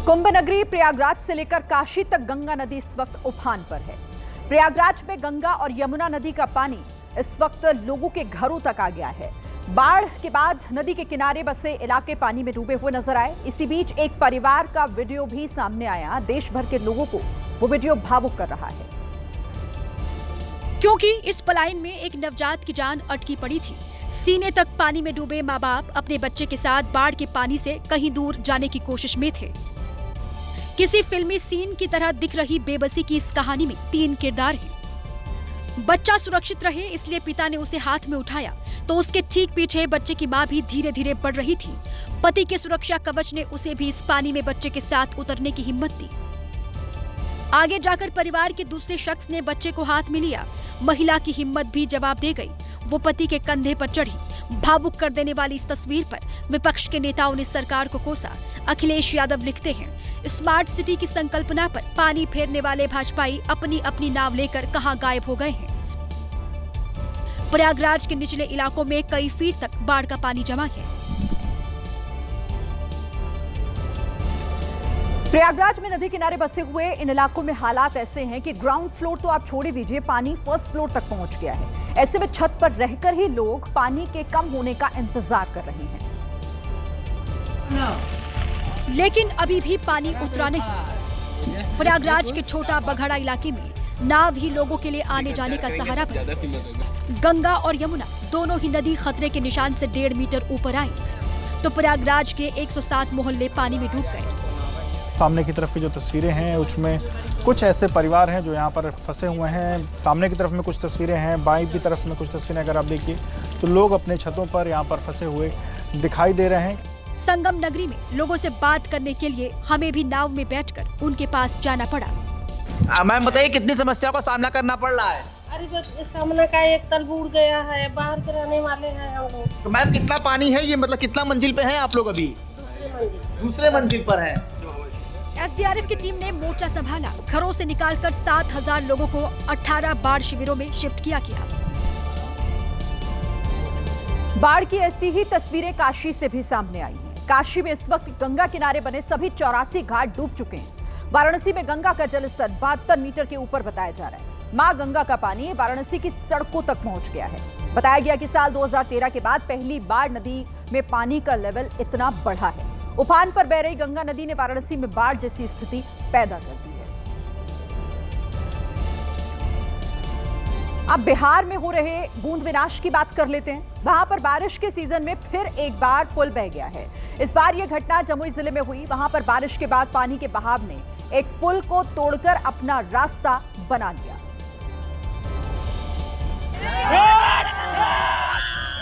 कुंभ नगरी प्रयागराज से लेकर काशी तक गंगा नदी इस वक्त उफान पर है। प्रयागराज में गंगा और यमुना नदी का पानी इस वक्त लोगों के घरों तक आ गया है। बाढ़ के बाद नदी के किनारे बसे इलाके पानी में डूबे हुए नजर आए। इसी बीच एक परिवार का वीडियो भी सामने आया। देश भर के लोगों को वो वीडियो भावुक कर रहा है, क्योंकि इस पलायन में एक नवजात की जान अटकी पड़ी थी। सीने तक पानी में डूबे माँ बाप अपने बच्चे के साथ बाढ़ के पानी से कहीं दूर जाने की कोशिश में थे। किसी फिल्मी सीन की तरह दिख रही बेबसी की इस कहानी में 3 किरदार हैं। बच्चा सुरक्षित रहे इसलिए पिता ने उसे हाथ में उठाया, तो उसके ठीक पीछे बच्चे की माँ भी धीरे धीरे बढ़ रही थी। पति के सुरक्षा कवच ने उसे भी इस पानी में बच्चे के साथ उतरने की हिम्मत दी। आगे जाकर परिवार के दूसरे शख्स ने बच्चे को हाथ में लिया। महिला की हिम्मत भी जवाब दे गई। वो पति के कंधे पर चढ़ी। भावुक कर देने वाली इस तस्वीर पर विपक्ष के नेताओं ने सरकार को कोसा। अखिलेश यादव लिखते हैं, स्मार्ट सिटी की संकल्पना पर पानी फेरने वाले भाजपाई अपनी अपनी नाव लेकर कहां गायब हो गए हैं। प्रयागराज के निचले इलाकों में कई फीट तक बाढ़ का पानी जमा है। प्रयागराज में नदी किनारे बसे हुए इन इलाकों में हालात ऐसे हैं कि ग्राउंड फ्लोर तो आप छोड़ ही दीजिए, पानी फर्स्ट फ्लोर तक पहुंच गया है। ऐसे में छत पर रहकर ही लोग पानी के कम होने का इंतजार कर रहे हैं। लेकिन अभी भी पानी उतरा नहीं। प्रयागराज के छोटा बघड़ा इलाके में नाव ही लोगों के लिए आने जाने का सहारा बनी। गंगा और यमुना दोनों ही नदी खतरे के निशान से 1.5 मीटर ऊपर आई, तो प्रयागराज के 107 मोहल्ले पानी में डूब गए। सामने की तरफ की जो तस्वीरें हैं उसमें कुछ ऐसे परिवार हैं जो यहाँ पर फंसे हुए हैं। सामने की तरफ में कुछ तस्वीरें हैं, बाईं की तरफ में कुछ तस्वीरें अगर आप देखिए तो लोग अपने छतों पर यहाँ पर फंसे हुए दिखाई दे रहे हैं। संगम नगरी में लोगों से बात करने के लिए हमें भी नाव में बैठकर उनके पास जाना पड़ा। मैम बताइए कितनी समस्याओं का सामना करना पड़ रहा है? अरे बस सामने का एक तल बूढ़ गया है, बाहर के रहने वाले हैं हम लोग। तो मैम कितना पानी है ये, मतलब कितना मंजिल पे हैं आप लोग अभी? दूसरे मंजिल पर हैं। एसडीआरएफ की टीम ने मोर्चा संभाला। घरों से निकालकर 7,000 लोगों को 18 बाढ़ शिविरों में शिफ्ट किया गया। बाढ़ की ऐसी ही तस्वीरें काशी से भी सामने आई हैं। काशी में इस वक्त गंगा किनारे बने सभी 84 घाट डूब चुके हैं। वाराणसी में गंगा का जलस्तर 72 मीटर के ऊपर बताया जा रहा है। मां गंगा का पानी वाराणसी की सड़कों तक पहुंच गया है। बताया गया कि साल 2013 के बाद पहली बार नदी में पानी का लेवल इतना बढ़ा है। उफान पर बह रही गंगा नदी ने वाराणसी में बाढ़ जैसी स्थिति पैदा कर दी है। अब बिहार में हो रहे बूंद विनाश की बात कर लेते हैं। वहां पर बारिश के सीजन में फिर एक बार पुल बह गया है। इस बार यह घटना जमुई जिले में हुई। वहां पर बारिश के बाद पानी के बहाव ने एक पुल को तोड़कर अपना रास्ता बना लिया।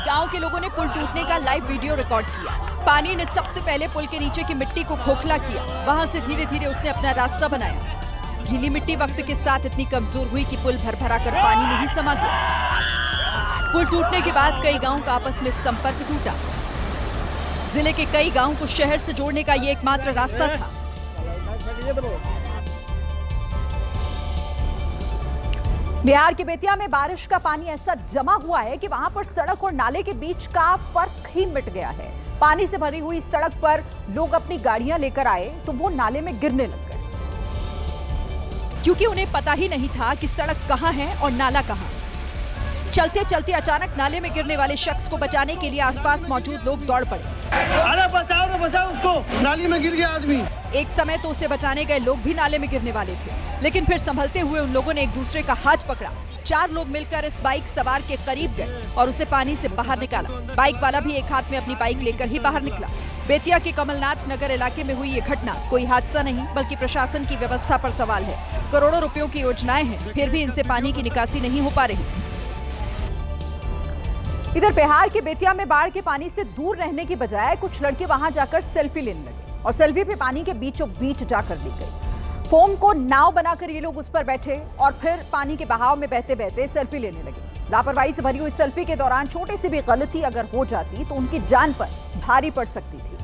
गांव के लोगों ने पुल टूटने का लाइव वीडियो रिकॉर्ड किया। पानी ने सबसे पहले पुल के नीचे की मिट्टी को खोखला किया। वहां से धीरे धीरे उसने अपना रास्ता बनाया। गीली मिट्टी वक्त के साथ इतनी कमजोर हुई कि पुल भर-भरा कर पानी में ही समा गया। पुल टूटने के बाद कई गांवों का आपस में संपर्क टूटा। जिले के कई गांवों को शहर से जोड़ने का ये एकमात्र रास्ता था। बिहार के बेतिया में बारिश का पानी ऐसा जमा हुआ है कि वहां पर सड़क और नाले के बीच का फर्क ही मिट गया है। पानी से भरी हुई सड़क पर लोग अपनी गाड़ियां लेकर आए तो वो नाले में गिरने लग गए, क्योंकि उन्हें पता ही नहीं था कि सड़क कहां है और नाला कहां। चलते चलते अचानक नाले में गिरने वाले शख्स को बचाने के लिए आसपास मौजूद लोग दौड़ पड़े। अरे बचाओ उसको, नाली में गिर गया आदमी। एक समय तो उसे बचाने गए लोग भी नाले में गिरने वाले थे, लेकिन फिर संभलते हुए उन लोगों ने एक दूसरे का हाथ पकड़ा। 4 लोग मिलकर इस बाइक सवार के करीब गए और उसे पानी से बाहर निकाला। बाइक वाला भी एक हाथ में अपनी बाइक लेकर ही बाहर निकला। बेतिया के कमलनाथ नगर इलाके में हुई ये घटना कोई हादसा नहीं बल्कि प्रशासन की व्यवस्था पर सवाल है। करोड़ों रुपयों की योजनाएं हैं, फिर भी इनसे पानी की निकासी नहीं हो पा रही। इधर बिहार के बेतिया में बाढ़ के पानी से दूर रहने की बजाय कुछ लड़के वहां जाकर सेल्फी लेने लगे और सेल्फी भी पानी के बीचों बीच जाकर ली गई। फोम को नाव बनाकर ये लोग उस पर बैठे और फिर पानी के बहाव में बहते बहते सेल्फी लेने लगे। लापरवाही से भरी हुई सेल्फी के दौरान छोटी सी भी गलती अगर हो जाती तो उनकी जान पर भारी पड़ सकती थी।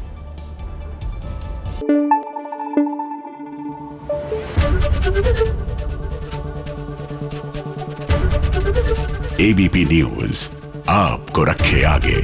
एबीपी न्यूज आपको रखे आगे।